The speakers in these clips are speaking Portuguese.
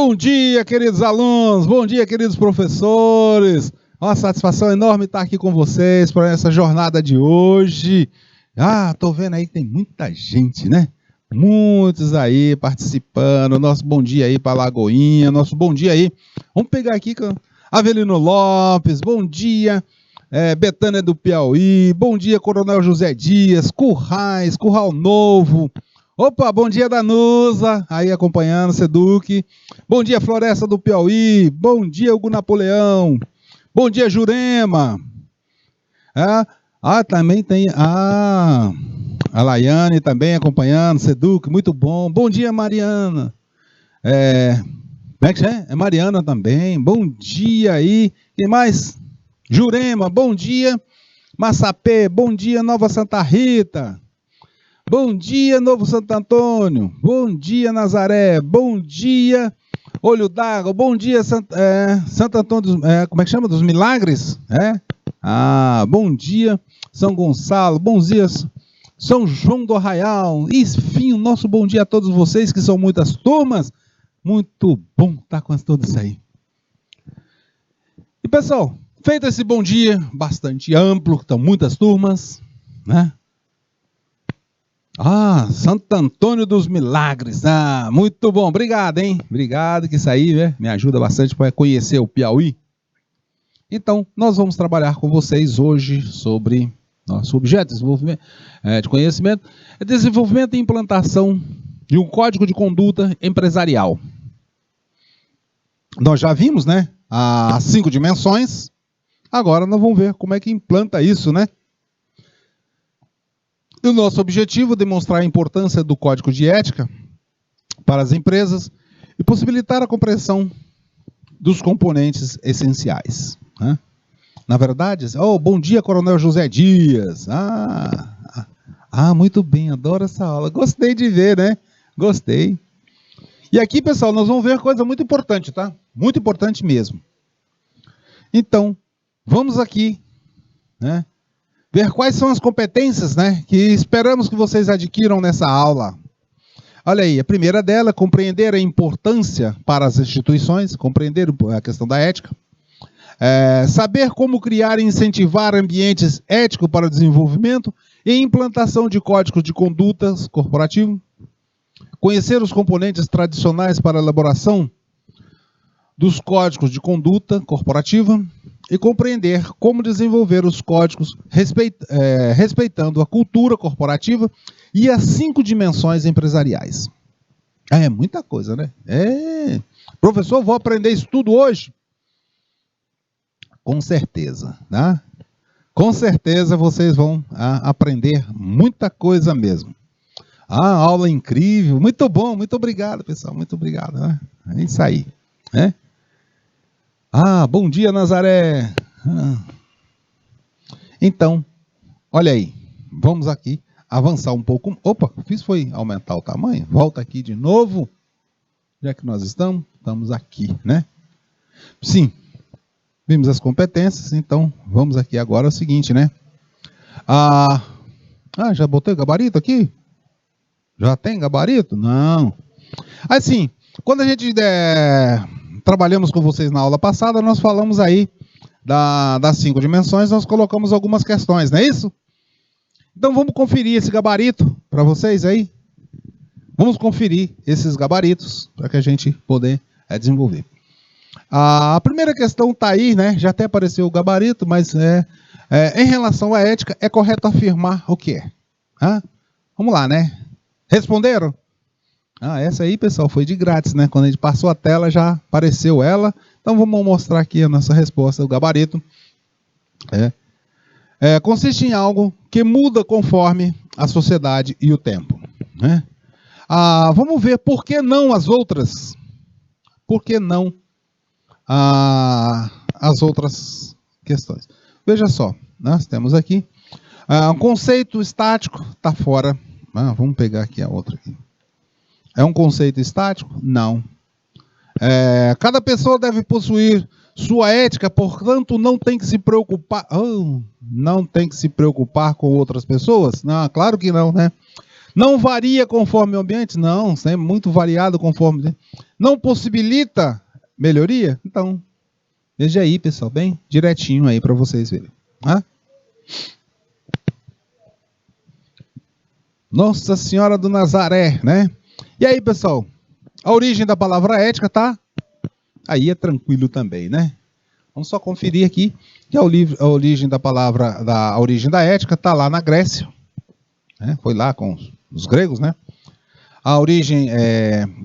Bom dia, queridos alunos, bom dia, queridos professores. Uma satisfação enorme estar aqui com vocês para essa jornada de hoje. Tô vendo aí que tem muita gente, né? Muitos aí participando. Nosso bom dia aí para Lagoinha, nosso bom dia aí. Vamos pegar aqui com Avelino Lopes, bom dia. Betânia do Piauí, bom dia, Coronel José Dias, Currais, Curral Novo. Opa, bom dia, Danusa, aí acompanhando, Seduc. Bom dia, Floresta do Piauí. Bom dia, Hugo Napoleão. Bom dia, Jurema. Também tem a Laiane também acompanhando, Seduc, muito bom. Bom dia, Mariana. Como é que é? É Mariana também. Bom dia aí. Quem mais? Jurema, bom dia. Massapê, bom dia, Nova Santa Rita. Bom dia, Novo Santo Antônio. Bom dia, Nazaré. Bom dia, Olho d'Água. Bom dia, Santo Antônio como é que chama? Dos Milagres? Bom dia, São Gonçalo. Bom dia, São João do Arraial. Enfim, o nosso bom dia a todos vocês, que são muitas turmas. Muito bom estar com todos aí. E, pessoal, feito esse bom dia, bastante amplo, estão muitas turmas, né? Santo Antônio dos Milagres. Muito bom. Obrigado, hein? Obrigado, que isso aí, né, me ajuda bastante para conhecer o Piauí. Então, nós vamos trabalhar com vocês hoje sobre nosso objeto de desenvolvimento, de conhecimento, desenvolvimento e implantação de um código de conduta empresarial. Nós já vimos, né, as 5 dimensões. Agora nós vamos ver como é que implanta isso, né? E o nosso objetivo é demonstrar a importância do código de ética para as empresas e possibilitar a compreensão dos componentes essenciais, né? Na verdade, bom dia, Coronel José Dias. Muito bem, adoro essa aula. Gostei de ver, né? Gostei. E aqui, pessoal, nós vamos ver coisa muito importante, tá? Muito importante mesmo. Então, vamos aqui, né, ver quais são as competências, né, que esperamos que vocês adquiram nessa aula. Olha aí, a primeira dela é compreender a importância para as instituições, compreender a questão da ética, saber como criar e incentivar ambientes éticos para o desenvolvimento e implantação de códigos de condutas corporativo, conhecer os componentes tradicionais para a elaboração dos códigos de conduta corporativa e compreender como desenvolver os códigos respeitando a cultura corporativa e as 5 dimensões empresariais. É muita coisa, né? Professor, vou aprender isso tudo hoje? Com certeza, tá? Com certeza vocês vão aprender muita coisa mesmo. Aula incrível, muito bom, muito obrigado, pessoal, muito obrigado, né? É isso aí, né? Bom dia, Nazaré. Então, olha aí, vamos aqui avançar um pouco. Opa, foi aumentar o tamanho. Volta aqui de novo. Já que nós estamos aqui, né? Sim, vimos as competências, então vamos aqui agora o seguinte, né? Já botei o gabarito aqui? Já tem gabarito? Não. Assim, quando a gente trabalhamos com vocês na aula passada, nós falamos aí das 5 dimensões, nós colocamos algumas questões, não é isso? Então vamos conferir esse gabarito para vocês aí. Vamos conferir esses gabaritos para que a gente poder desenvolver. A primeira questão está aí, né? Já até apareceu o gabarito, mas em relação à ética, é correto afirmar o que é? Vamos lá, né? Responderam? Essa aí, pessoal, foi de grátis, né? Quando a gente passou a tela, já apareceu ela. Então, vamos mostrar aqui a nossa resposta, o gabarito. Consiste em algo que muda conforme a sociedade e o tempo, né? Vamos ver por que não as outras. Por que não as outras questões? Veja só, nós temos aqui um conceito estático, está fora. Vamos pegar aqui a outra aqui. É um conceito estático? Não. Cada pessoa deve possuir sua ética, portanto, não tem que se preocupar. Não tem que se preocupar com outras pessoas? Não, claro que não, né? Não varia conforme o ambiente? Não, sempre muito variado conforme. Não possibilita melhoria? Então, veja aí, pessoal, bem direitinho aí para vocês verem. Tá? Nossa Senhora do Nazaré, né? E aí, pessoal, a origem da palavra ética, tá? Aí é tranquilo também, né? Vamos só conferir aqui que a origem da palavra, a origem da ética está lá na Grécia, né? Foi lá com os gregos, né? A origem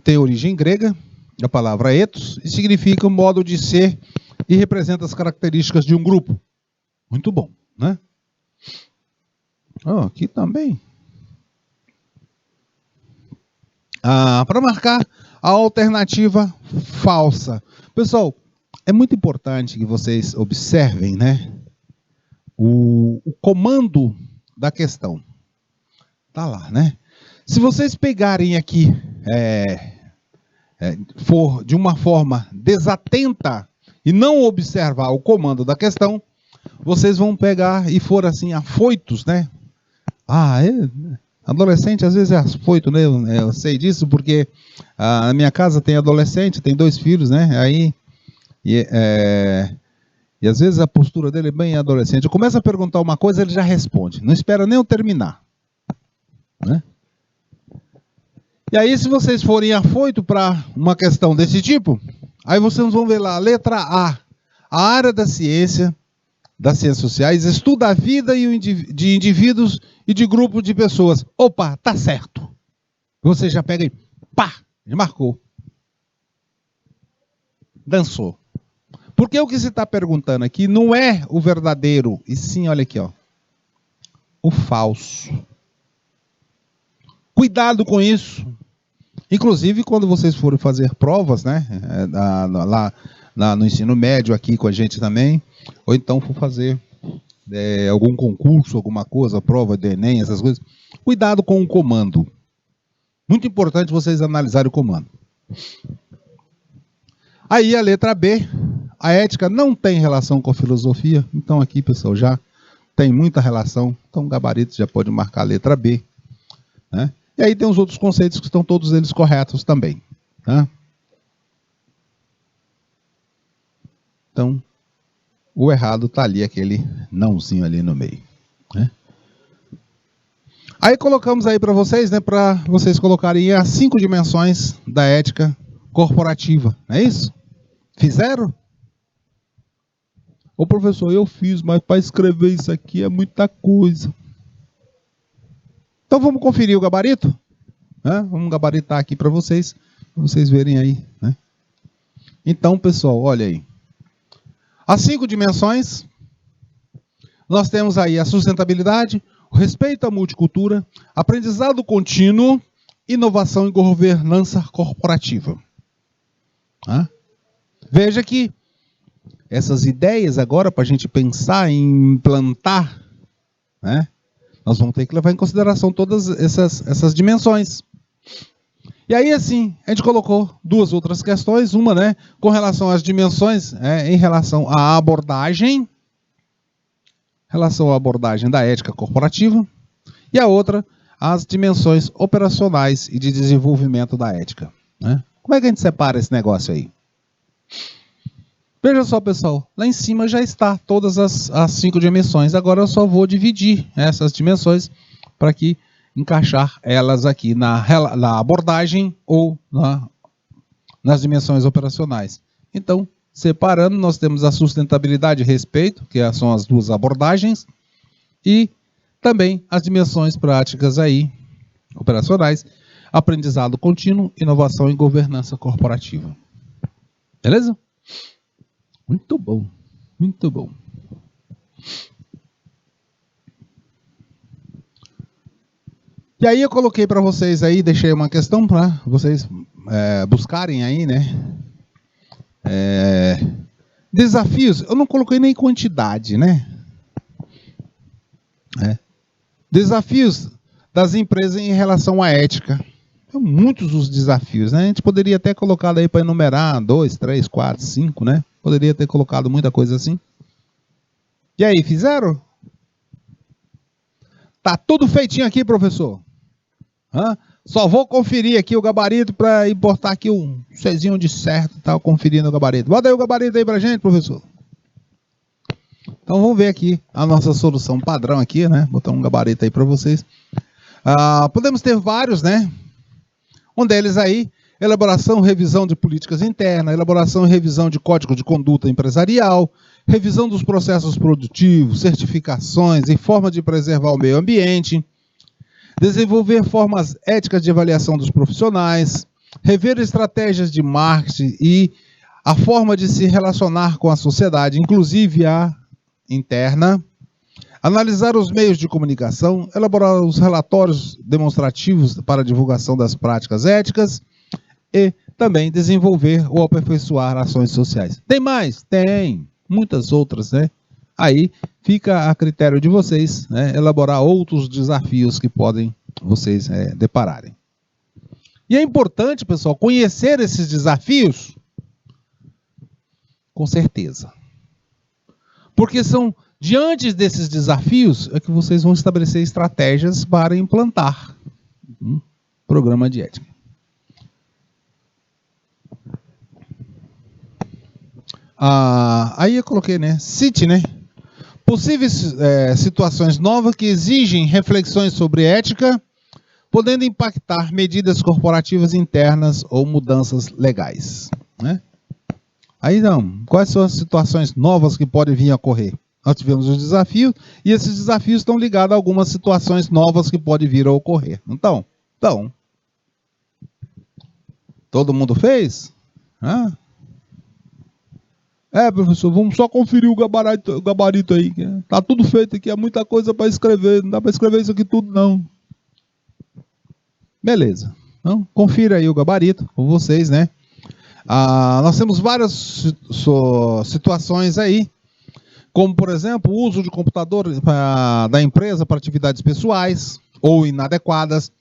tem origem grega, a palavra ethos, e significa um modo de ser e representa as características de um grupo. Muito bom, né? Oh, aqui também. Para marcar a alternativa falsa. Pessoal, é muito importante que vocês observem, né, o comando da questão. Tá lá, né? Se vocês pegarem aqui, for de uma forma desatenta e não observar o comando da questão, vocês vão pegar e for assim afoitos, né? Adolescente às vezes é afoito, né? Eu sei disso porque na minha casa tem adolescente, tem 2 filhos, né? Aí e às vezes a postura dele é bem adolescente. Eu começo a perguntar uma coisa, ele já responde. Não espera nem eu terminar, né? E aí, se vocês forem afoito para uma questão desse tipo, aí vocês vão ver lá, letra A área da ciências sociais, estuda a vida de indivíduos e de grupos de pessoas. Opa, tá certo. Você já pega e pá, já marcou. Dançou. Porque o que se está perguntando aqui não é o verdadeiro, e sim, olha aqui, ó, o falso. Cuidado com isso. Inclusive, quando vocês forem fazer provas, né, lá no ensino médio aqui com a gente também, ou então for fazer algum concurso, alguma coisa, prova de Enem, essas coisas, cuidado com o comando. Muito importante vocês analisarem o comando. Aí a letra B, a ética não tem relação com a filosofia, então aqui, pessoal, já tem muita relação, então o gabarito já pode marcar a letra B, né? E aí tem os outros conceitos que estão todos eles corretos também, tá? Então, o errado está ali, aquele nãozinho ali no meio, né? Aí colocamos aí para vocês, né, para vocês colocarem as 5 dimensões da ética corporativa, não é isso? Fizeram? Ô professor, eu fiz, mas para escrever isso aqui é muita coisa. Então vamos conferir o gabarito? Né? Vamos gabaritar aqui para vocês verem aí, né? Então, pessoal, olha aí. As 5 dimensões, nós temos aí a sustentabilidade, o respeito à multicultura, aprendizado contínuo, inovação e governança corporativa. Tá? Veja que essas ideias agora, para a gente pensar em implantar, né, nós vamos ter que levar em consideração todas essas dimensões. E aí, assim, a gente colocou 2 outras questões, uma, né, com relação às dimensões, em relação à abordagem da ética corporativa, e a outra, as dimensões operacionais e de desenvolvimento da ética, né? Como é que a gente separa esse negócio aí? Veja só, pessoal, lá em cima já está todas as 5 dimensões. Agora eu só vou dividir essas dimensões para que encaixar elas aqui na abordagem ou nas dimensões operacionais. Então, separando, nós temos a sustentabilidade e respeito, que são as 2 abordagens, e também as dimensões práticas aí, operacionais, aprendizado contínuo, inovação e governança corporativa. Beleza? Muito bom, muito bom. E aí eu coloquei para vocês aí, deixei uma questão para vocês buscarem aí, né? Desafios, eu não coloquei nem quantidade, né? Desafios das empresas em relação à ética. São muitos os desafios, né? A gente poderia até colocar aí para enumerar 2, 3, 4, 5, né? Poderia ter colocado muita coisa assim. E aí, fizeram? Tá tudo feitinho aqui, professor? Só vou conferir aqui o gabarito para botar aqui um Czinho de certo, tá? Conferindo o gabarito. Bota aí o gabarito aí pra gente, professor. Então vamos ver aqui a nossa solução padrão aqui, né? Botar um gabarito aí para vocês. Podemos ter vários, né? Um deles aí, elaboração e revisão de políticas internas, elaboração e revisão de código de conduta empresarial, revisão dos processos produtivos, certificações e forma de preservar o meio ambiente, desenvolver formas éticas de avaliação dos profissionais, rever estratégias de marketing e a forma de se relacionar com a sociedade, inclusive a interna, analisar os meios de comunicação, elaborar os relatórios demonstrativos para a divulgação das práticas éticas e também desenvolver ou aperfeiçoar ações sociais. Tem mais? Tem. Muitas outras, né? Aí fica a critério de vocês, né, elaborar outros desafios que podem vocês depararem. E é importante, pessoal, conhecer esses desafios com certeza. Porque são diante desses desafios é que vocês vão estabelecer estratégias para implantar um programa de ética. Aí eu coloquei, né? Cite, né? Possíveis situações novas que exigem reflexões sobre ética, podendo impactar medidas corporativas internas ou mudanças legais, né? Aí não, quais são as situações novas que podem vir a ocorrer? Nós tivemos os desafios, e esses desafios estão ligados a algumas situações novas que podem vir a ocorrer. Então, todo mundo fez? Professor, vamos só conferir o gabarito aí. Tá tudo feito aqui, é muita coisa para escrever, não dá para escrever isso aqui tudo não. Beleza, então confira aí o gabarito com vocês, né? Nós temos várias situações aí, como, por exemplo, o uso de computador da empresa para atividades pessoais ou inadequadas,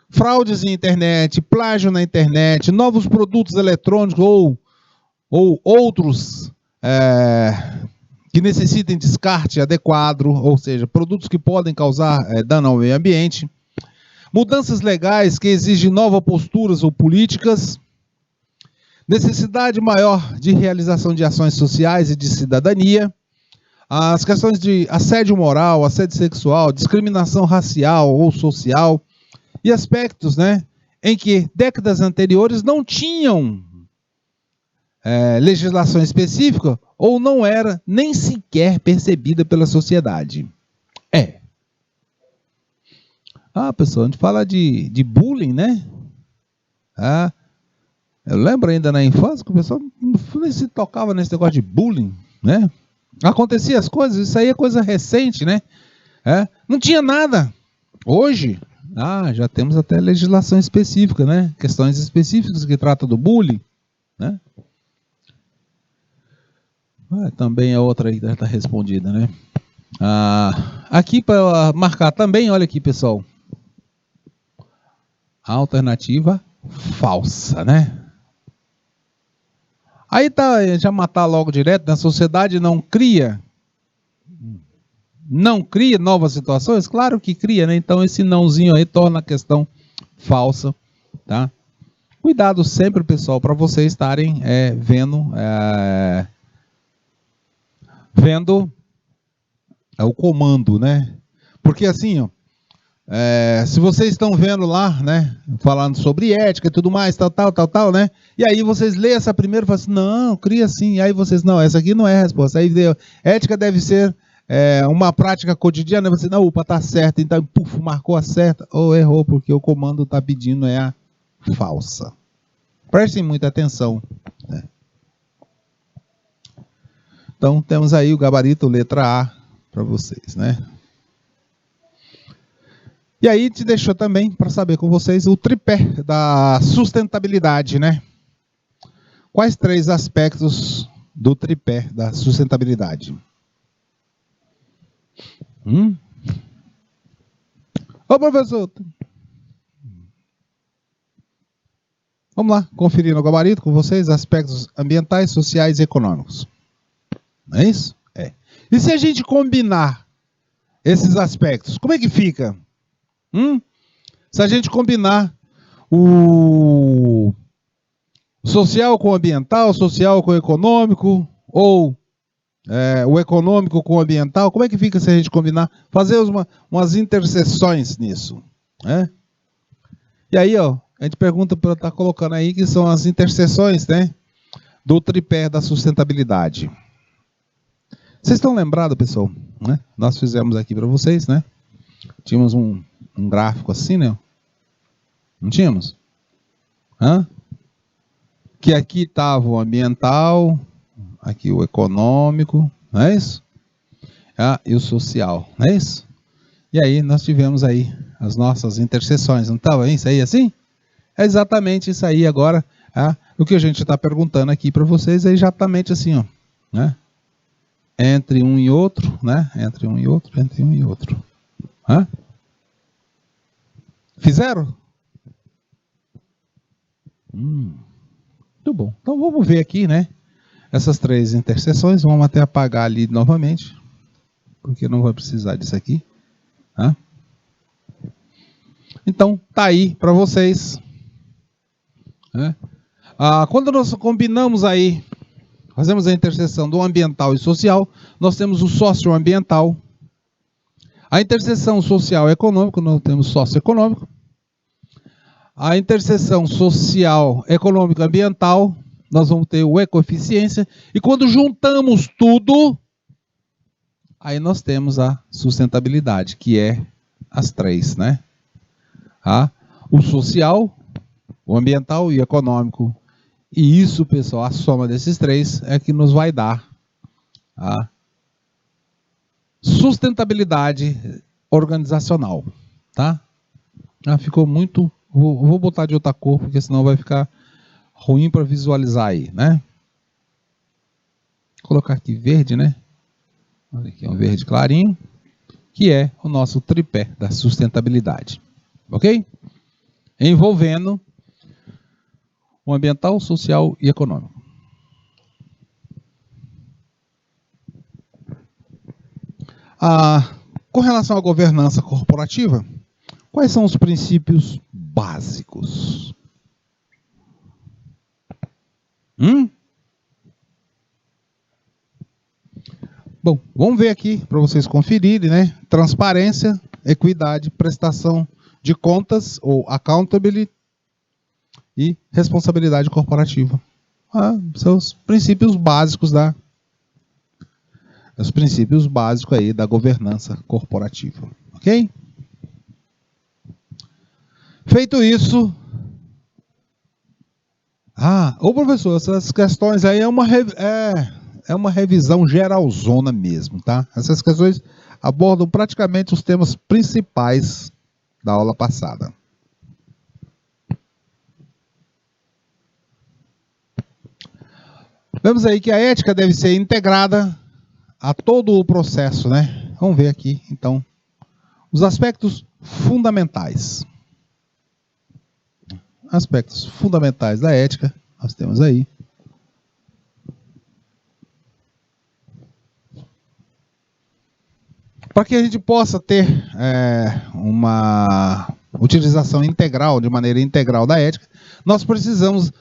fraudes em internet, plágio na internet, novos produtos eletrônicos ou outros que necessitem descarte adequado, ou seja, produtos que podem causar dano ao meio ambiente, mudanças legais que exigem novas posturas ou políticas, necessidade maior de realização de ações sociais e de cidadania, as questões de assédio moral, assédio sexual, discriminação racial ou social, e aspectos, né, em que décadas anteriores não tinham legislação específica ou não era nem sequer percebida pela sociedade. Pessoal, a gente fala de bullying, né? Eu lembro ainda na infância que o pessoal nem se tocava nesse negócio de bullying, né? Acontecia as coisas, isso aí é coisa recente, né? Não tinha nada. Hoje, já temos até legislação específica, né? Questões específicas que tratam do bullying, né? Também a outra aí está respondida, né? Aqui para marcar também, olha aqui, pessoal. A alternativa falsa, né? Aí já matar logo direto, né? A sociedade não cria novas situações? Claro que cria, né? Então esse nãozinho aí torna a questão falsa, tá? Cuidado sempre, pessoal, para vocês estarem vendo o comando, né? Porque assim, ó, se vocês estão vendo lá, né, falando sobre ética e tudo mais, tal, né? E aí vocês lêem essa primeira e falam assim, não, cria assim. E aí vocês, não, essa aqui não é a resposta. Aí ética deve ser uma prática cotidiana. Você, não, tá certo. Então, marcou a certa ou errou, porque o comando está pedindo a falsa. Prestem muita atenção, né? Então, temos aí o gabarito letra A para vocês, né? E aí te deixou também para saber com vocês o tripé da sustentabilidade, né? Quais 3 aspectos do tripé da sustentabilidade? Ô, professor! Vamos lá, conferir no gabarito com vocês aspectos ambientais, sociais e econômicos. Não é isso? E se a gente combinar esses aspectos, como é que fica? Se a gente combinar o social com o ambiental, social com o econômico, ou o econômico com o ambiental, como é que fica se a gente combinar? Fazer umas interseções nisso, né? E aí, ó, a gente pergunta para estar colocando aí que são as interseções, né, do tripé da sustentabilidade. Vocês estão lembrados, pessoal? Né? Nós fizemos aqui para vocês, né? Tínhamos um gráfico assim, né? Não tínhamos? Que aqui estava o ambiental, aqui o econômico, não é isso? E o social, não é isso? E aí nós tivemos aí as nossas interseções, não estava isso aí assim? É exatamente isso aí agora. O que a gente está perguntando aqui para vocês é exatamente assim, ó, né? Entre um e outro, né? Entre um e outro, entre um e outro. Fizeram? Muito bom. Então vamos ver aqui, né? Essas três interseções. Vamos até apagar ali novamente, porque não vai precisar disso aqui. Então tá aí para vocês. Quando nós combinamos aí, fazemos a interseção do ambiental e social, nós temos o socioambiental. A interseção social e econômica, nós temos socioeconômico. A interseção social, econômica e ambiental, nós vamos ter o ecoeficiência. E quando juntamos tudo, aí nós temos a sustentabilidade, que é as três, né? O social, o ambiental e o econômico. E isso, pessoal, a soma desses três é que nos vai dar a sustentabilidade organizacional, tá? Ficou muito... Vou botar de outra cor, porque senão vai ficar ruim para visualizar aí, né? Vou colocar aqui verde, né? Olha aqui, um verde clarinho, que é o nosso tripé da sustentabilidade, ok? Envolvendo o ambiental, social e econômico. Com relação à governança corporativa, quais são os princípios básicos? Bom, vamos ver aqui para vocês conferirem, né? Transparência, equidade, prestação de contas ou accountability e responsabilidade corporativa. São os princípios básicos aí da governança corporativa, ok? Feito isso, ô professor, essas questões aí é uma revisão geralzona mesmo, tá? Essas questões abordam praticamente os temas principais da aula passada. Vemos aí que a ética deve ser integrada a todo o processo, né? Vamos ver aqui, então, os aspectos fundamentais. Aspectos fundamentais da ética, nós temos aí. Para que a gente possa ter uma utilização integral, de maneira integral da ética, nós precisamos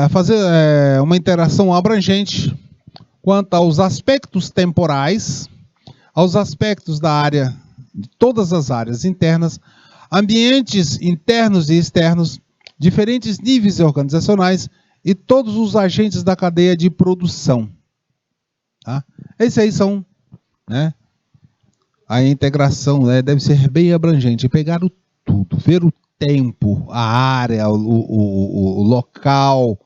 fazer uma interação abrangente quanto aos aspectos temporais, aos aspectos da área, de todas as áreas internas, ambientes internos e externos, diferentes níveis organizacionais e todos os agentes da cadeia de produção. Tá? Esses aí são, né, a integração, né, deve ser bem abrangente, pegar o tudo, ver o tempo, a área, o local,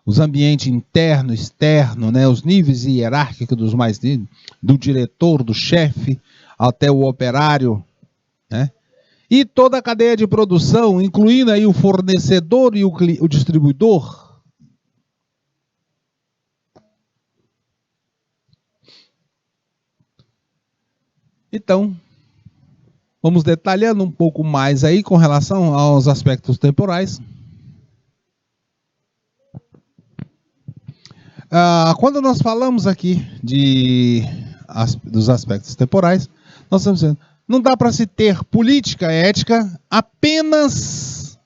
os ambientes interno, externo, né, os níveis hierárquicos dos mais níveis, do diretor, do chefe, até o operário, né? E toda a cadeia de produção, incluindo aí o fornecedor e o distribuidor. Então, vamos detalhando um pouco mais aí com relação aos aspectos temporais. Quando nós falamos aqui de dos aspectos temporais, nós estamos dizendo, não dá para se ter política ética apenas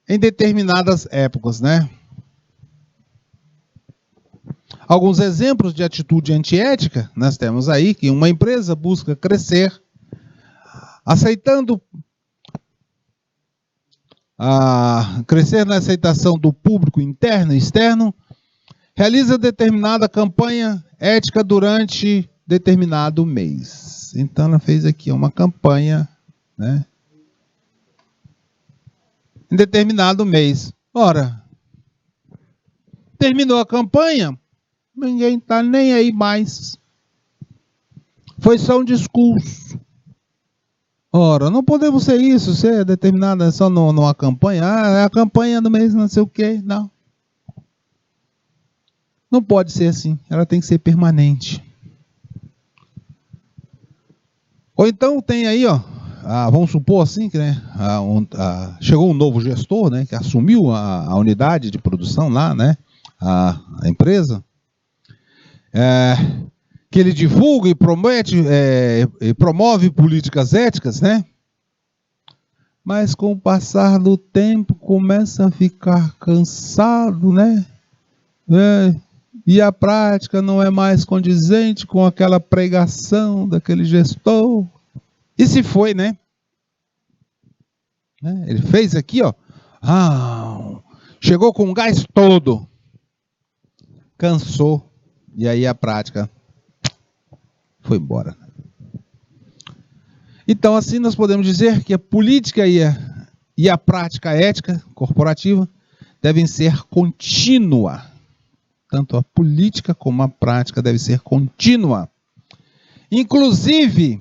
em determinadas épocas, né? Alguns exemplos de atitude antiética, nós temos aí que uma empresa busca crescer, aceitando crescer na aceitação do público interno e externo, realiza determinada campanha ética durante determinado mês. Então ela fez aqui uma campanha, né, em determinado mês. Ora, terminou a campanha, ninguém está nem aí mais. Foi só um discurso. Ora, não podemos ser isso, ser determinada só numa campanha. É a campanha do mês não sei o quê. Não. Não pode ser assim. Ela tem que ser permanente. Ou então tem aí, ó, vamos supor assim, que né, chegou um novo gestor, né, que assumiu a unidade de produção lá, né, a empresa, que ele divulga e promove políticas éticas, né? Mas com o passar do tempo começa a ficar cansado, né? E a prática não é mais condizente com aquela pregação daquele gestor. E se foi, né? Ele fez aqui, ó. Chegou com o gás todo. Cansou. E aí a prática foi embora. Então, assim, nós podemos dizer que a política e a prática ética corporativa devem ser contínua. Tanto a política como a prática deve ser contínua. Inclusive,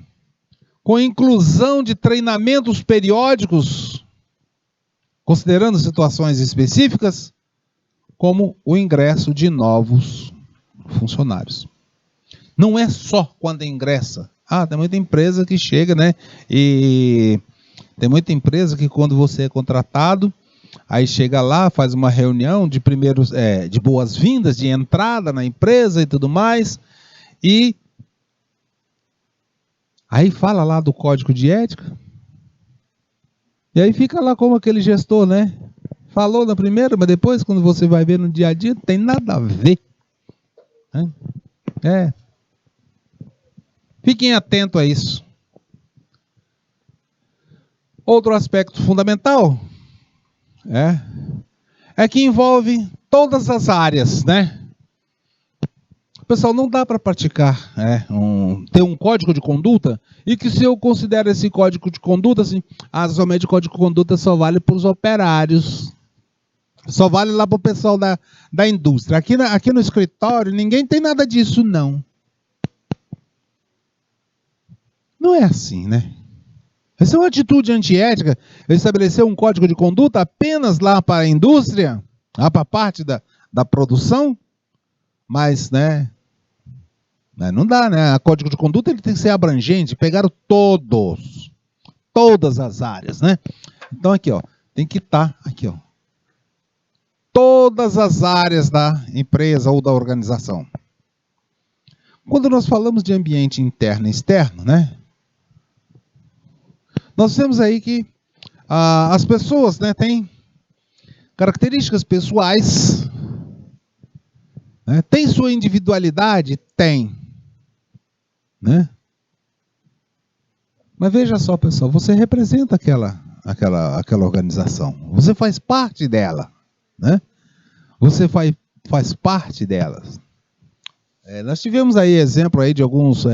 com inclusão de treinamentos periódicos, considerando situações específicas, como o ingresso de novos funcionários. Não é só quando ingressa. Tem muita empresa que chega, né? E tem muita empresa que quando você é contratado, aí chega lá, faz uma reunião de de boas-vindas, de entrada na empresa e tudo mais, e aí fala lá do código de ética, e aí fica lá como aquele gestor, né? Falou na primeira, mas depois, quando você vai ver no dia a dia, não tem nada a ver. Fiquem atentos a isso. Outro aspecto fundamental é que envolve todas as áreas, né? Pessoal, não dá para praticar, ter um código de conduta e que se eu considero esse código de conduta, assim, somente o código de conduta só vale para os operários. Só vale lá para o pessoal da indústria. Aqui no escritório, ninguém tem nada disso, não. Não é assim, né? Essa é uma atitude antiética. Eu estabelecer um código de conduta apenas lá para a indústria, lá para a parte da produção, mas, né? Não dá, né? O código de conduta ele tem que ser abrangente, pegar todas as áreas, né? Então aqui, ó, tem que estar aqui, ó, todas as áreas da empresa ou da organização. Quando nós falamos de ambiente interno e externo, né? Nós temos aí que as pessoas, né, têm características pessoais, né? Tem sua individualidade? Tem. Né? Mas veja só, pessoal, você representa aquela organização. Você faz parte dela. Né? Você faz parte delas. Nós tivemos aí exemplo aí de alguns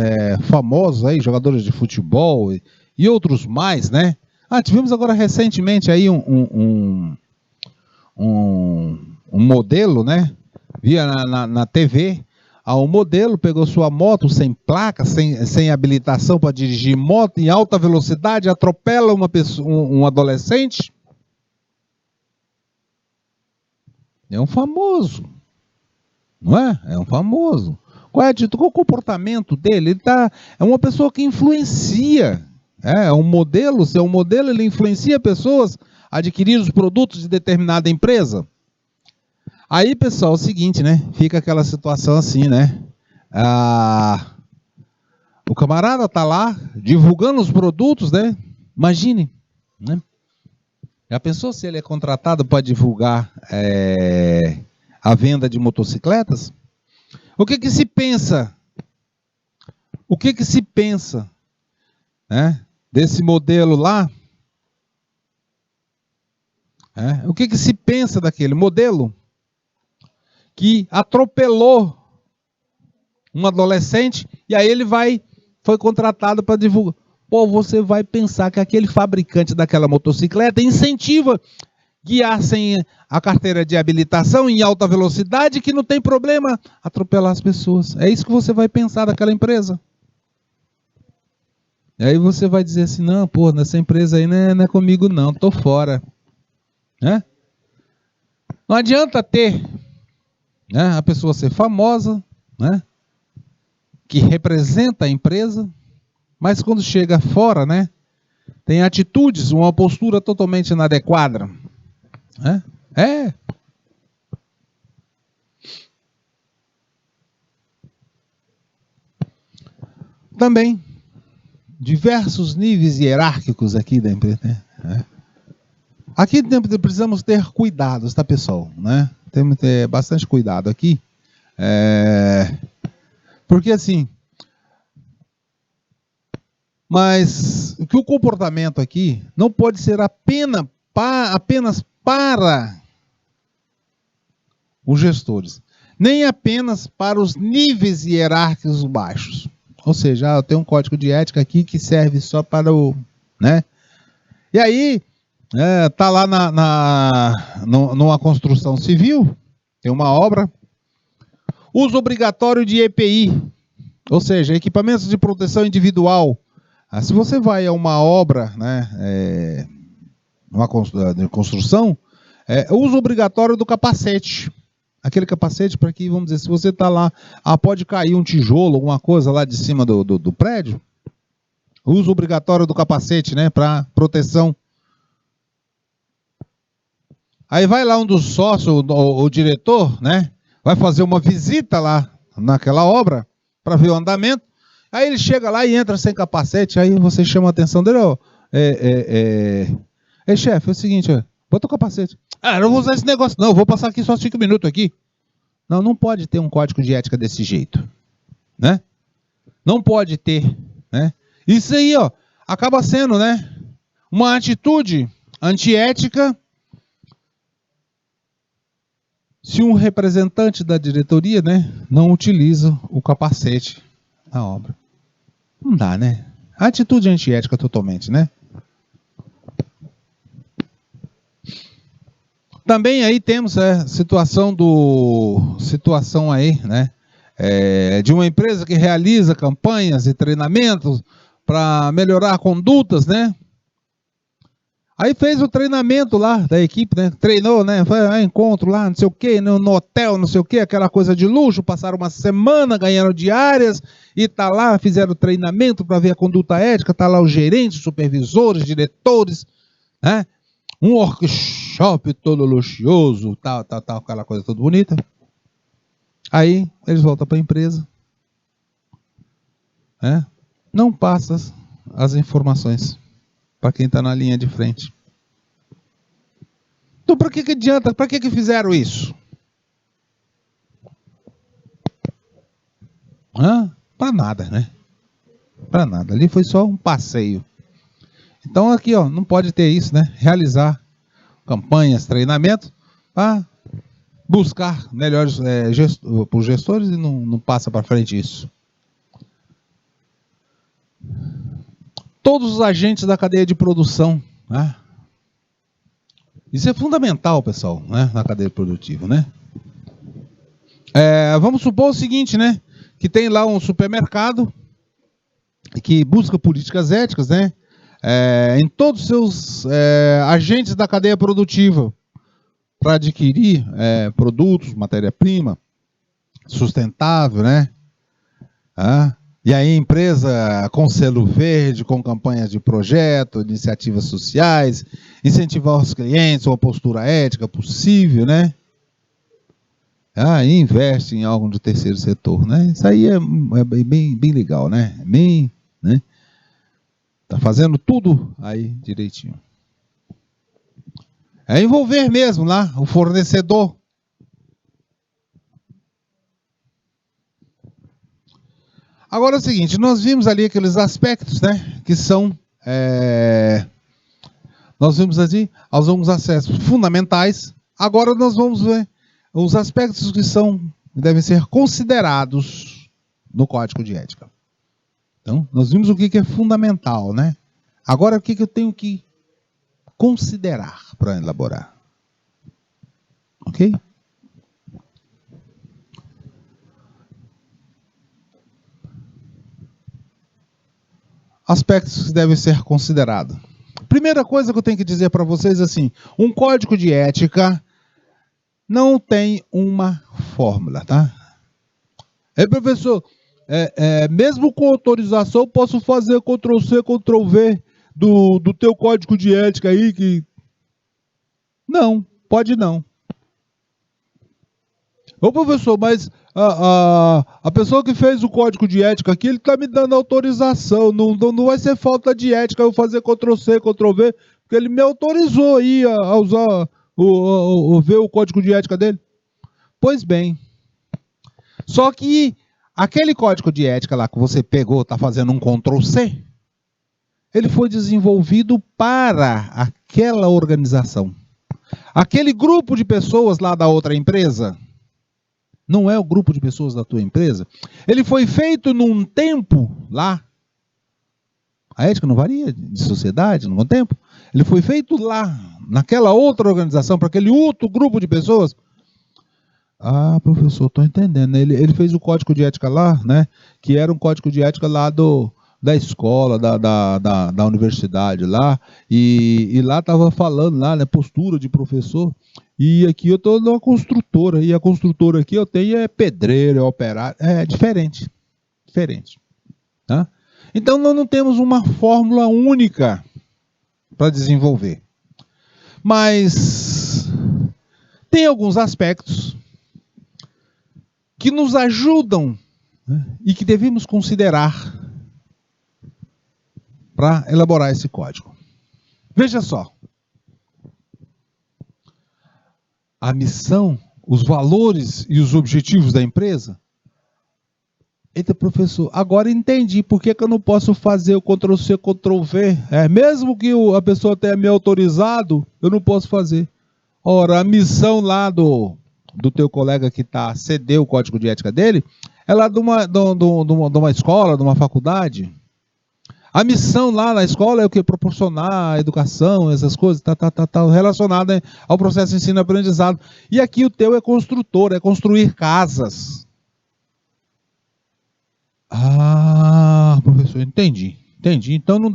famosos aí, jogadores de futebol e outros mais, né? Tivemos agora recentemente aí um modelo, né? Via na TV, o modelo pegou sua moto sem placa, sem habilitação para dirigir moto, em alta velocidade, atropela um adolescente. É um famoso, não é? É um famoso. Qual o comportamento dele? É uma pessoa que influencia. É um modelo, se é um modelo, ele influencia pessoas a adquirir os produtos de determinada empresa. Aí, pessoal, é o seguinte, né? Fica aquela situação assim, né? o camarada está lá divulgando os produtos, né? Imagine, né? Já pensou se ele é contratado para divulgar a venda de motocicletas? O que se pensa? O que se pensa, né, desse modelo lá? O que se pensa daquele modelo que atropelou um adolescente e aí ele foi contratado para divulgar? Pô, você vai pensar que aquele fabricante daquela motocicleta incentiva guiar sem a carteira de habilitação em alta velocidade, que não tem problema atropelar as pessoas. É isso que você vai pensar daquela empresa. E aí você vai dizer assim, não, pô, nessa empresa aí não é comigo não, tô fora. Né? Não adianta ter, né, a pessoa ser famosa, né, que representa a empresa, mas quando chega fora, né, tem atitudes, uma postura totalmente inadequada. Né? Também, diversos níveis hierárquicos aqui da empresa. Né? Aqui precisamos ter cuidados, tá, pessoal? Né? Temos que ter bastante cuidado aqui. Porque assim, mas que o comportamento aqui não pode ser apenas para os gestores, nem apenas para os níveis hierárquicos baixos. Ou seja, eu tenho um código de ética aqui que serve só para o... Né? E aí, tá lá numa construção civil, tem uma obra, uso obrigatório de EPI, ou seja, equipamentos de proteção individual. Se você vai a uma obra, né, uma construção, uso obrigatório do capacete. Aquele capacete para que, vamos dizer, se você está lá, pode cair um tijolo, alguma coisa lá de cima do prédio, uso obrigatório do capacete, né, para proteção. Aí vai lá um dos sócios, o diretor, né, vai fazer uma visita lá naquela obra para ver o andamento. Aí ele chega lá e entra sem capacete, aí você chama a atenção dele, chefe, é o seguinte, bota o capacete. Eu não vou usar esse negócio não, eu vou passar aqui só 5 minutos aqui. Não pode ter um código de ética desse jeito, né? Não pode ter, né? Isso aí, acaba sendo, né, uma atitude antiética se um representante da diretoria, né, não utiliza o capacete na obra. Não dá, né? Atitude antiética totalmente, né? Também aí temos situação aí, né, de uma empresa que realiza campanhas e treinamentos para melhorar condutas, né? Aí fez o treinamento lá da equipe, né? Treinou, né? Foi encontro lá, não sei o quê, no hotel, não sei o quê, aquela coisa de luxo, passaram uma semana ganhando diárias e tá lá, fizeram treinamento para ver a conduta ética, tá lá os gerentes, supervisores, diretores, né? Um workshop todo luxuoso, tal, aquela coisa toda bonita. Aí eles voltam para a empresa, né? Não passa as informações para quem está na linha de frente. Então, para que adianta? Para que fizeram isso? Para nada, né? Para nada. Ali foi só um passeio. Então, aqui, não pode ter isso, né? Realizar campanhas, treinamentos, para buscar melhores para os gestores e não passa para frente isso. Todos os agentes da cadeia de produção, né? Isso é fundamental, pessoal, né? Na cadeia produtiva, né? Vamos supor o seguinte, né? Que tem lá um supermercado que busca políticas éticas, né? Em todos os seus agentes da cadeia produtiva para adquirir produtos, matéria-prima sustentável, né? E aí empresa com selo verde, com campanhas de projeto, iniciativas sociais, incentivar os clientes, uma postura ética possível, né? e investe em algo do terceiro setor, né? Isso aí é bem legal, né? Bem, né? Tá fazendo tudo aí direitinho. É envolver mesmo lá o fornecedor. Agora é o seguinte, nós vimos ali aqueles aspectos, né? Que são... nós vimos ali alguns aspectos fundamentais. Agora nós vamos ver os aspectos que devem ser considerados no Código de Ética. Então, nós vimos o que é fundamental, né? Agora, o que eu tenho que considerar para elaborar? Ok? Aspectos que devem ser considerados. Primeira coisa que eu tenho que dizer para vocês é assim, um código de ética não tem uma fórmula, tá? Professor, mesmo com autorização, eu posso fazer Ctrl+C, Ctrl+V do teu código de ética aí que... Não, pode não. Ô professor, mas a pessoa que fez o código de ética aqui, ele está me dando autorização, não vai ser falta de ética eu fazer Ctrl+C, Ctrl+V, porque ele me autorizou aí a usar, ver o código de ética dele. Pois bem, só que aquele código de ética lá que você pegou, está fazendo um Ctrl+C, ele foi desenvolvido para aquela organização. Aquele grupo de pessoas lá da outra empresa, não é o grupo de pessoas da tua empresa, ele foi feito num tempo lá. A ética não varia de sociedade, num tempo. Ele foi feito lá, naquela outra organização, para aquele outro grupo de pessoas. Ah, professor, estou entendendo. Ele fez o código de ética lá, né? Que era um código de ética lá da escola, da universidade lá. E lá estava falando lá, né? Postura de professor. E aqui eu estou numa construtora. E a construtora aqui eu tenho é pedreiro, é operário. É diferente. Diferente. Tá? Então nós não temos uma fórmula única para desenvolver. Mas tem alguns aspectos que nos ajudam, né, e que devemos considerar para elaborar esse código. Veja só. A missão, os valores e os objetivos da empresa. Eita, professor, agora entendi por que eu não posso fazer o Ctrl+C, Ctrl+V. Mesmo que a pessoa tenha me autorizado, eu não posso fazer. Ora, a missão lá do teu colega que cedeu o código de ética dele, é lá de uma escola, de uma faculdade. A missão lá na escola é o que? Proporcionar a educação, essas coisas, relacionada ao processo de ensino e aprendizado. E aqui o teu é construtor, é construir casas. Ah, professor, entendi. Então não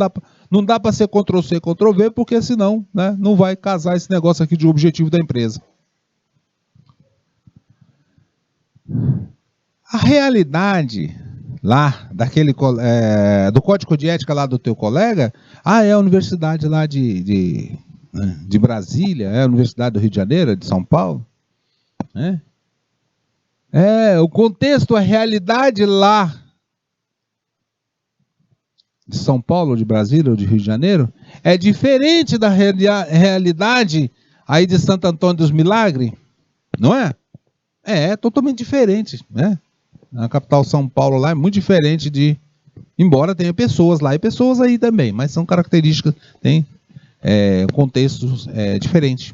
dá para ser Ctrl+C, Ctrl+V, porque senão, né, não vai casar esse negócio aqui de objetivo da empresa. A realidade lá, do código de ética lá do teu colega, é a universidade lá de Brasília, é a Universidade do Rio de Janeiro, de São Paulo, né? O contexto, a realidade lá de São Paulo, de Brasília ou de Rio de Janeiro, é diferente da realidade aí de Santo Antônio dos Milagres, não é? É totalmente diferente, né? Na capital São Paulo lá é muito diferente embora tenha pessoas lá e pessoas aí também, mas são características, tem contextos diferentes.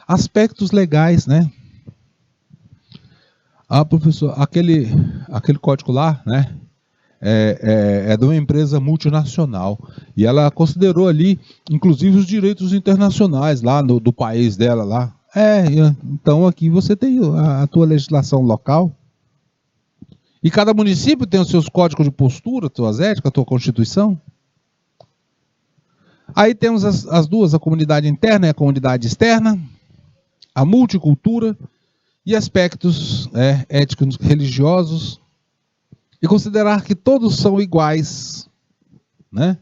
Aspectos legais, né? Professor, aquele código lá, né? É de uma empresa multinacional e ela considerou ali, inclusive, os direitos internacionais lá do país dela lá. Então aqui você tem a tua legislação local. E cada município tem os seus códigos de postura, suas éticas, a tua constituição. Aí temos as duas, a comunidade interna e a comunidade externa, a multicultura e aspectos éticos religiosos. E considerar que todos são iguais, né?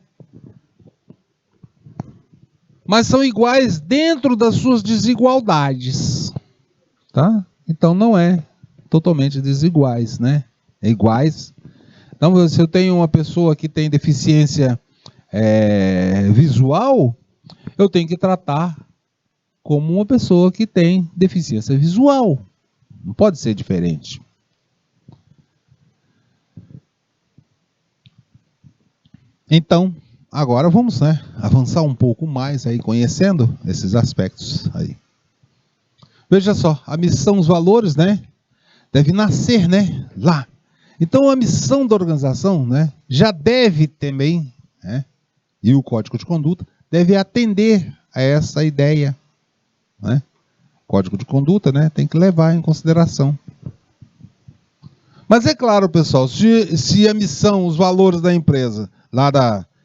Mas são iguais dentro das suas desigualdades, tá? Então não é totalmente desiguais, né? É iguais. Então, se eu tenho uma pessoa que tem deficiência visual, eu tenho que tratar como uma pessoa que tem deficiência visual. Não pode ser diferente. Então, agora vamos, né, avançar um pouco mais aí, conhecendo esses aspectos aí. Veja só, a missão, os valores, né, deve nascer, né, lá. Então, a missão da organização, né, já deve também, né, e o código de conduta deve atender a essa ideia, né? Código de conduta, né, tem que levar em consideração. Mas é claro, pessoal, se a missão, os valores da empresa,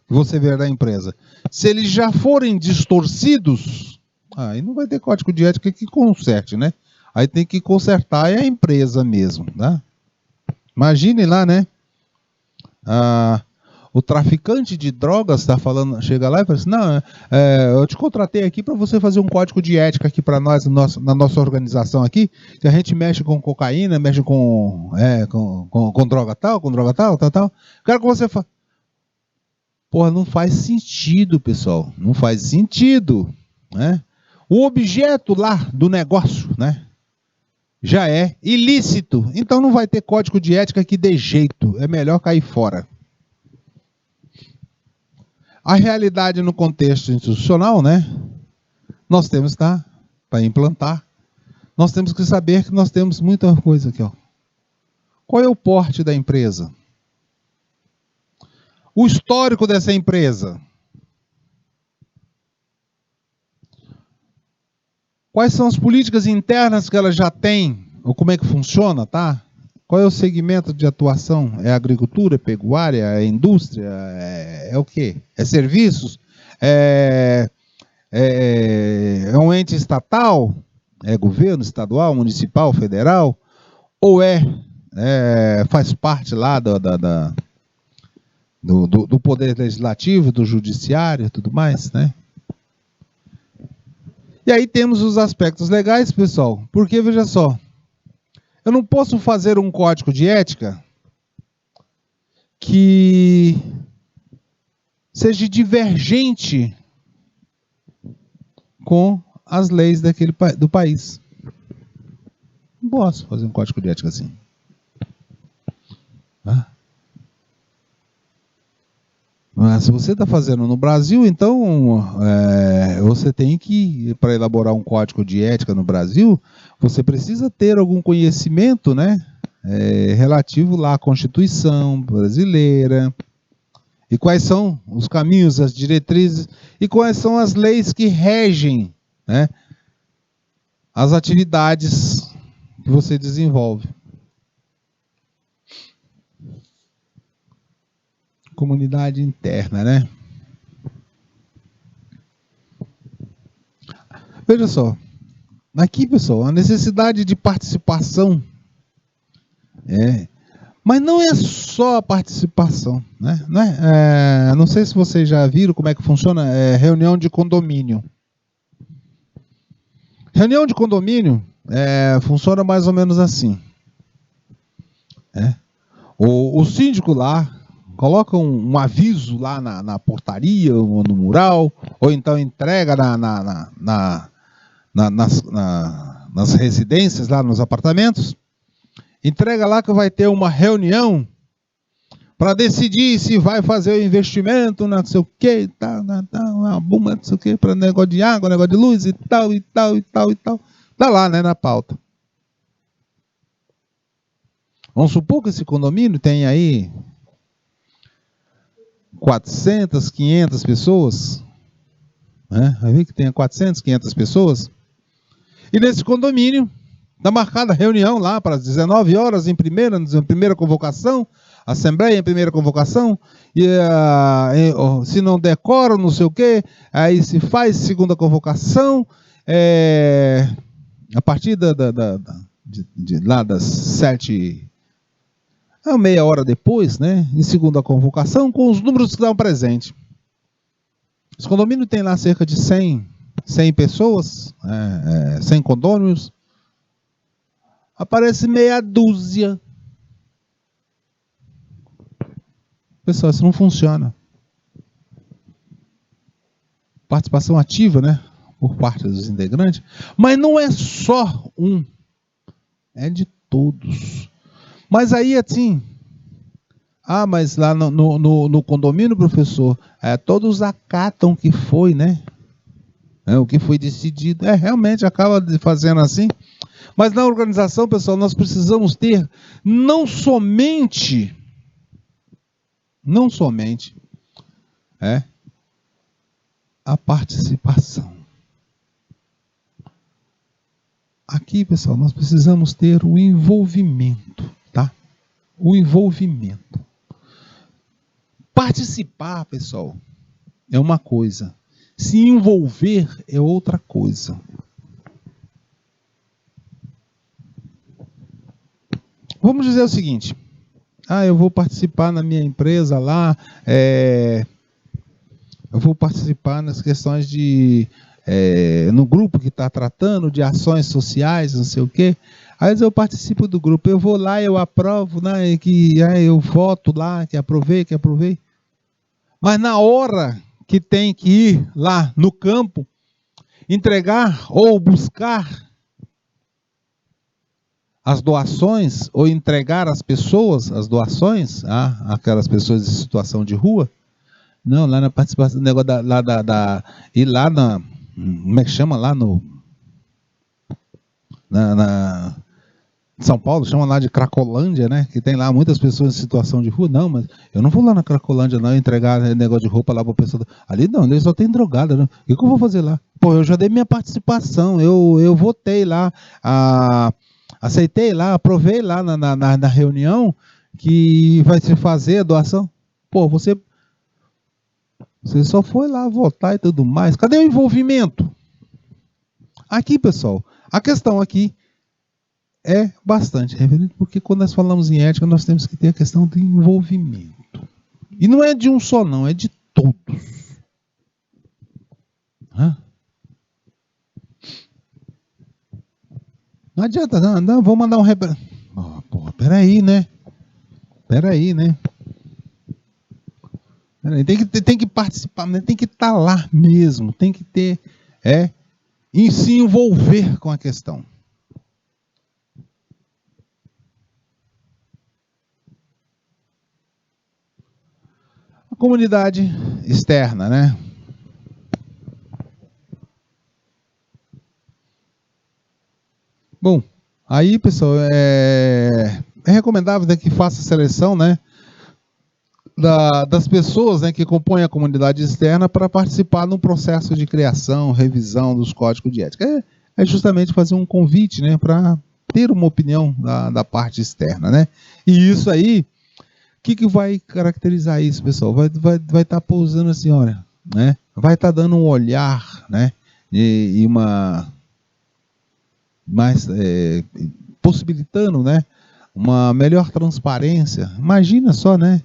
que você vê da empresa, se eles já forem distorcidos, aí não vai ter código de ética que conserte, né? Aí tem que consertar a empresa mesmo, né? Imagine lá, né? O traficante de drogas está falando, chega lá e fala assim, não, eu te contratei aqui para você fazer um código de ética aqui para nós, na nossa organização aqui, que a gente mexe com cocaína, mexe com droga tal, tal. Quero que você faça. Porra, não faz sentido, pessoal. Não faz sentido, né? O objeto lá do negócio, né, já é ilícito. Então não vai ter código de ética que dê jeito. É melhor cair fora. A realidade no contexto institucional, né? Nós temos, tá? Para implantar, nós temos que saber que nós temos muita coisa aqui, ó. Qual é o porte da empresa? O histórico dessa empresa. Quais são as políticas internas que ela já tem? Ou como é que funciona, tá? Qual é o segmento de atuação? É agricultura, é pecuária, é indústria, é o quê? É serviços? É um ente estatal? É governo estadual, municipal, federal? Ou faz parte lá do poder legislativo, do judiciário e tudo mais, né? E aí temos os aspectos legais, pessoal, porque, veja só, eu não posso fazer um código de ética que seja divergente com as leis do país. Não posso fazer um código de ética assim. Mas se você está fazendo no Brasil, então você tem que, para elaborar um código de ética no Brasil, você precisa ter algum conhecimento, né, relativo lá à Constituição brasileira, e quais são os caminhos, as diretrizes, e quais são as leis que regem, né, as atividades que você desenvolve. Comunidade interna, né? Veja só, aqui, pessoal, a necessidade de participação mas não é só a participação, né? Não sei se vocês já viram como é que funciona reunião de condomínio. Reunião de condomínio funciona mais ou menos assim. O síndico lá coloca um aviso lá na portaria ou no mural, ou então entrega nas residências, lá nos apartamentos, entrega lá que vai ter uma reunião para decidir se vai fazer o investimento, não sei o que, uma bomba, não sei o que, para negócio de água, negócio de luz e tal, e tal, e tal, e tal. Está lá, né, na pauta. Vamos supor que esse condomínio tem aí 400, 500 pessoas, né? Vai ver que tem 400, 500 pessoas. E nesse condomínio está marcada a reunião lá para as 19 horas em primeira convocação, assembleia em primeira convocação, e se não decora, não sei o quê, aí se faz segunda convocação, a partir lá das 7, meia hora depois, né, em segunda convocação, com os números que estão presentes. Esse condomínio tem lá cerca de 100 pessoas, 100 condôminos. aparece meia dúzia. Pessoal, isso não funciona. Participação ativa, né? Por parte dos integrantes. Mas não é só um. É de todos. Mas aí, assim... mas lá no condomínio, professor, todos acatam o que foi, né? O que foi decidido. Realmente acaba fazendo assim. Mas na organização, pessoal, nós precisamos ter não somente a participação. Aqui, pessoal, nós precisamos ter o envolvimento, tá? O envolvimento. Participar, pessoal, é uma coisa. Se envolver é outra coisa. Vamos dizer o seguinte. Eu vou participar na minha empresa lá, eu vou participar nas questões de... no grupo que está tratando de ações sociais, não sei o quê. Aí eu participo do grupo, eu vou lá, eu aprovo, né, eu voto lá, que aprovei. Mas na hora que tem que ir lá no campo, entregar ou buscar as doações, ou entregar às pessoas as doações, aquelas pessoas em situação de rua, não, lá na participação, negócio e lá na, como é que chama lá na São Paulo, chama lá de Cracolândia, né? Que tem lá muitas pessoas em situação de rua. Não, mas eu não vou lá na Cracolândia não entregar negócio de roupa lá para pessoa. Ali não, ali só tem drogada, né? O que eu vou fazer lá? Pô, eu já dei minha participação, eu votei lá, aceitei lá, aprovei lá na reunião que vai se fazer a doação. Pô, você só foi lá votar e tudo mais. Cadê o envolvimento? Aqui, pessoal, a questão aqui é bastante reverente, porque quando nós falamos em ética, nós temos que ter a questão do envolvimento. E não é de um só não, é de todos. Não adianta, não, vou mandar um peraí, né? Tem que participar, né? Tem que estar lá mesmo, tem que ter, e se envolver com a questão. A comunidade externa, né? Bom, aí, pessoal, é recomendável, né, que faça a seleção, né, das pessoas, né, que compõem a comunidade externa para participar no processo de criação, revisão dos códigos de ética. É justamente fazer um convite, né, para ter uma opinião da parte externa, né? E isso aí, o que vai caracterizar isso, pessoal? Vai estar pousando assim, olha, né? Vai estar dando um olhar, né, e uma mais possibilitando, né, uma melhor transparência. Imagina só, né,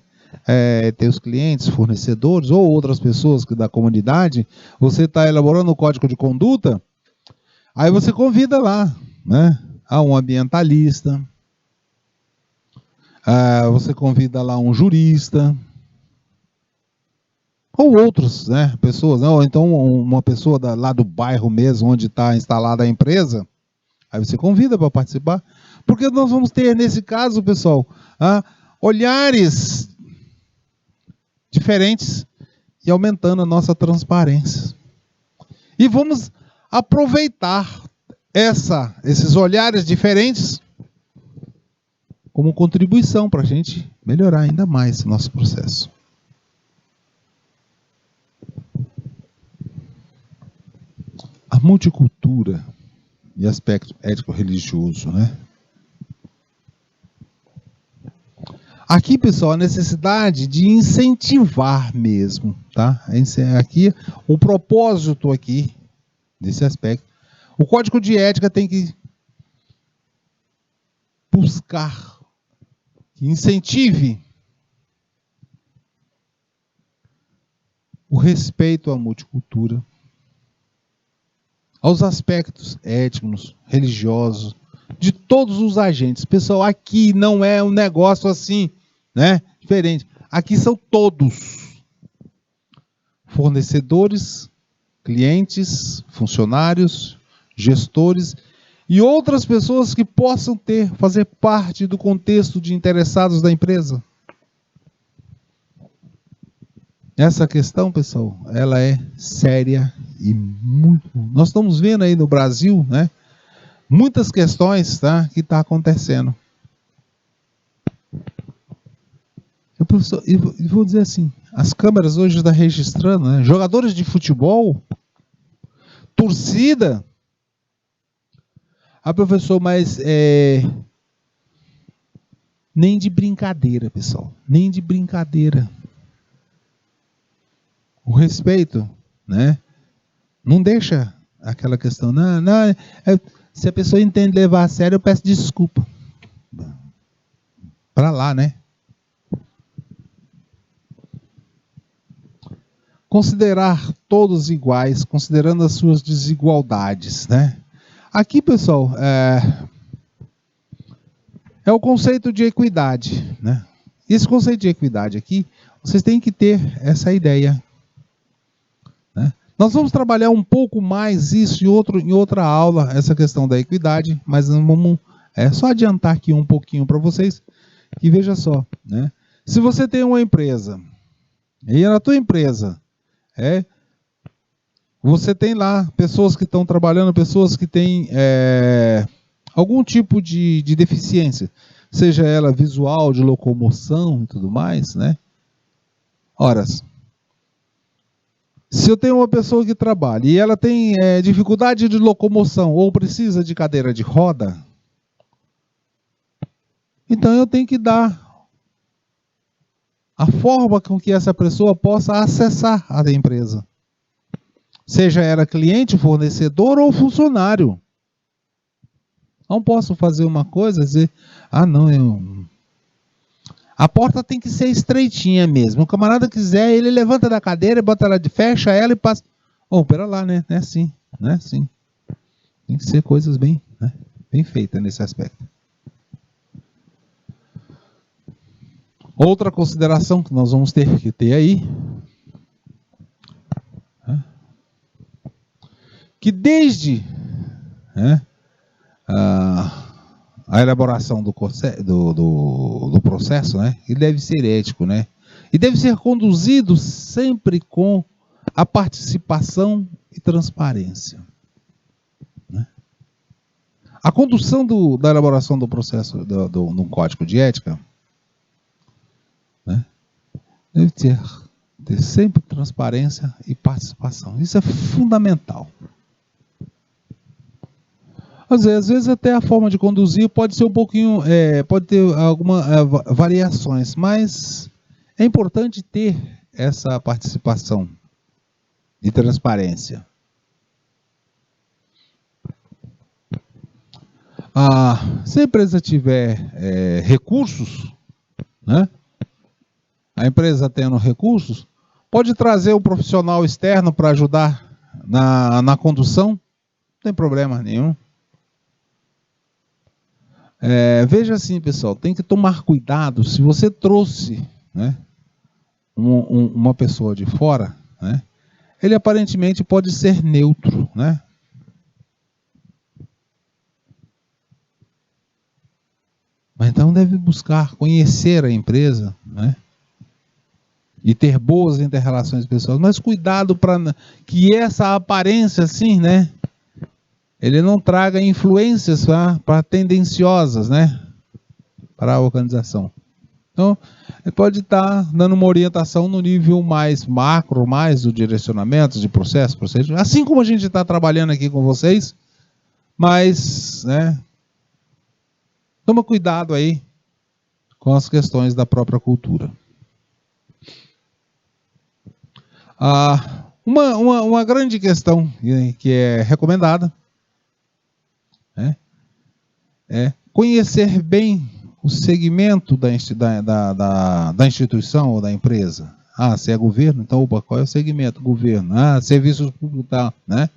ter os clientes, fornecedores ou outras pessoas da comunidade, você está elaborando o código de conduta, aí você convida lá, né, um ambientalista, você convida lá um jurista, ou outros, né, pessoas, ou então uma pessoa lá do bairro mesmo, onde está instalada a empresa. Aí você convida para participar, porque nós vamos ter, nesse caso, pessoal, olhares diferentes e aumentando a nossa transparência. E vamos aproveitar esses olhares diferentes como contribuição para a gente melhorar ainda mais o nosso processo. A multicultura e aspecto ético-religioso, né? Aqui, pessoal, a necessidade de incentivar mesmo, tá? Aqui, o propósito aqui, desse aspecto. O código de ética tem que buscar, que incentive o respeito à multicultura, aos aspectos étnicos, religiosos, de todos os agentes. Pessoal, aqui não é um negócio assim, né? Diferente. Aqui são todos. Fornecedores, clientes, funcionários, gestores e outras pessoas que possam fazer parte do contexto de interessados da empresa. Essa questão, pessoal, ela é séria e muito... Nós estamos vendo aí no Brasil, né, muitas questões, tá, que está acontecendo. Eu vou dizer assim, as câmeras hoje estão registrando, né, jogadores de futebol, torcida. Professor, mas nem de brincadeira, pessoal, nem de brincadeira. O respeito, né? Não deixa aquela questão, se a pessoa entende levar a sério, eu peço desculpa. Para lá, né? Considerar todos iguais, considerando as suas desigualdades, né? Aqui, pessoal, é o conceito de equidade, né? Esse conceito de equidade aqui, vocês têm que ter essa ideia. Nós vamos trabalhar um pouco mais isso em outra aula, essa questão da equidade, mas vamos só adiantar aqui um pouquinho para vocês, que veja só, né? Se você tem uma empresa, e na tua empresa, você tem lá pessoas que estão trabalhando, pessoas que têm algum tipo de deficiência, seja ela visual, de locomoção e tudo mais, né? Ora, se eu tenho uma pessoa que trabalha e ela tem dificuldade de locomoção ou precisa de cadeira de roda, então eu tenho que dar a forma com que essa pessoa possa acessar a empresa. Seja ela cliente, fornecedor ou funcionário. Não posso fazer uma coisa e dizer, a porta tem que ser estreitinha mesmo. O camarada quiser, ele levanta da cadeira, bota ela fecha ela e passa. Pera lá, né? Não é assim, não é assim. Tem que ser coisas bem feitas nesse aspecto. Outra consideração que nós vamos ter que ter aí, que desde a elaboração do processo, né, ele deve ser ético, né, e deve ser conduzido sempre com a participação e transparência. Né? A condução da elaboração do processo do código de ética, né, deve ter sempre transparência e participação. Isso é fundamental. Às vezes até a forma de conduzir pode ser um pouquinho, pode ter algumas variações, mas é importante ter essa participação e transparência. Se a empresa tiver recursos, né? A empresa tendo recursos, pode trazer um profissional externo para ajudar na condução, não tem problema nenhum. Veja assim, pessoal, tem que tomar cuidado. Se você trouxe, né, uma pessoa de fora, né, ele aparentemente pode ser neutro, né? Mas então deve buscar conhecer a empresa, né, e ter boas inter-relações pessoais. Mas cuidado para que essa aparência assim, né, ele não traga influências para tendenciosas, né, para a organização. Então, ele pode estar dando uma orientação no nível mais macro, mais do direcionamento de processo, assim como a gente está trabalhando aqui com vocês, mas, né, toma cuidado aí com as questões da própria cultura. Uma grande questão que é recomendada, né, é conhecer bem o segmento da instituição ou da empresa. Se é governo, então qual é o segmento? Governo. Serviços públicos, tá, né?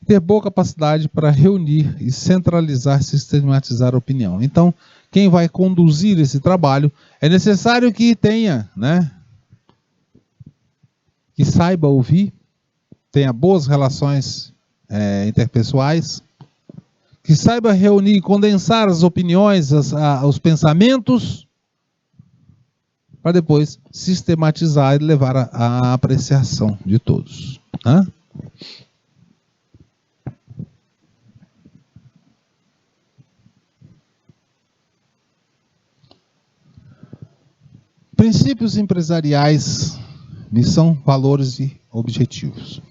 ter boa capacidade para reunir e centralizar, sistematizar a opinião. Então, quem vai conduzir esse trabalho é necessário que tenha, né, que saiba ouvir, tenha boas relações interpessoais, que saiba reunir e condensar as opiniões, os pensamentos, para depois sistematizar e levar à apreciação de todos. Né? Princípios empresariais, missão, valores e objetivos.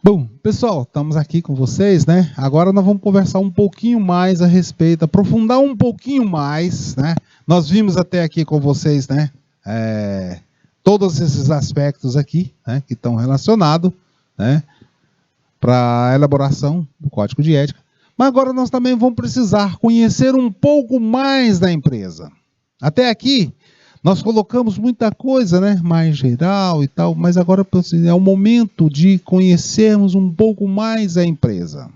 Bom, pessoal, estamos aqui com vocês, né? Agora nós vamos conversar um pouquinho mais a respeito, aprofundar um pouquinho mais, né? Nós vimos até aqui com vocês, né? Todos esses aspectos aqui, né? Que estão relacionados, né? Para a elaboração do Código de Ética. Mas agora nós também vamos precisar conhecer um pouco mais da empresa. Até aqui, nós colocamos muita coisa, né, mais geral e tal, mas agora é o momento de conhecermos um pouco mais a empresa.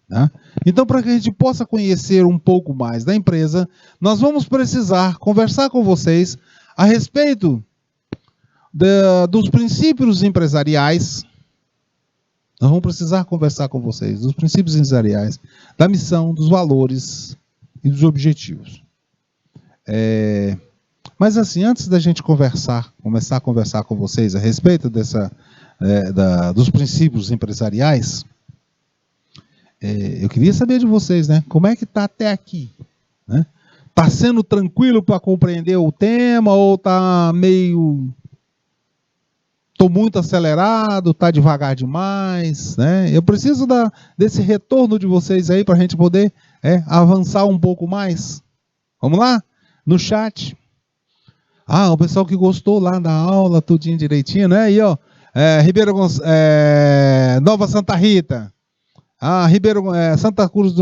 Tá? Então, para que a gente possa conhecer um pouco mais da empresa, nós vamos precisar conversar com vocês a respeito dos princípios empresariais. Nós vamos precisar conversar com vocês dos princípios empresariais, da missão, dos valores e dos objetivos. Mas assim, antes da gente começar a conversar com vocês a respeito dos princípios empresariais, eu queria saber de vocês, né? Como é que está até aqui? Né? Está sendo tranquilo para compreender o tema ou está estou muito acelerado, está devagar demais? Né? Eu preciso desse retorno de vocês aí para a gente poder avançar um pouco mais. Vamos lá? No chat. O pessoal que gostou lá da aula, tudinho direitinho, né? Aí, ó, Nova Santa Rita. Santa Cruz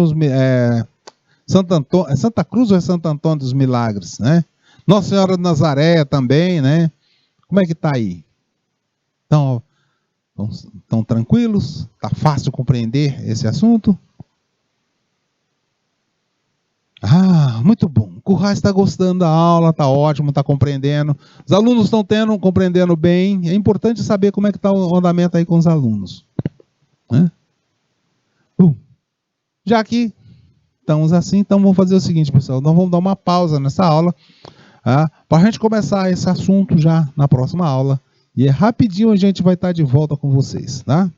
Santa Cruz ou é Santo Antônio dos Milagres, né? Nossa Senhora de Nazaré também, né? Como é que tá aí? Estão tranquilos? Tá fácil compreender esse assunto? Muito bom. O Currais está gostando da aula, está ótimo, está compreendendo. Os alunos estão compreendendo bem. É importante saber como é que está o andamento aí com os alunos. Né? Já que estamos assim, então vamos fazer o seguinte, pessoal. Nós vamos dar uma pausa nessa aula, para a gente começar esse assunto já na próxima aula. E rapidinho a gente vai estar de volta com vocês, tá?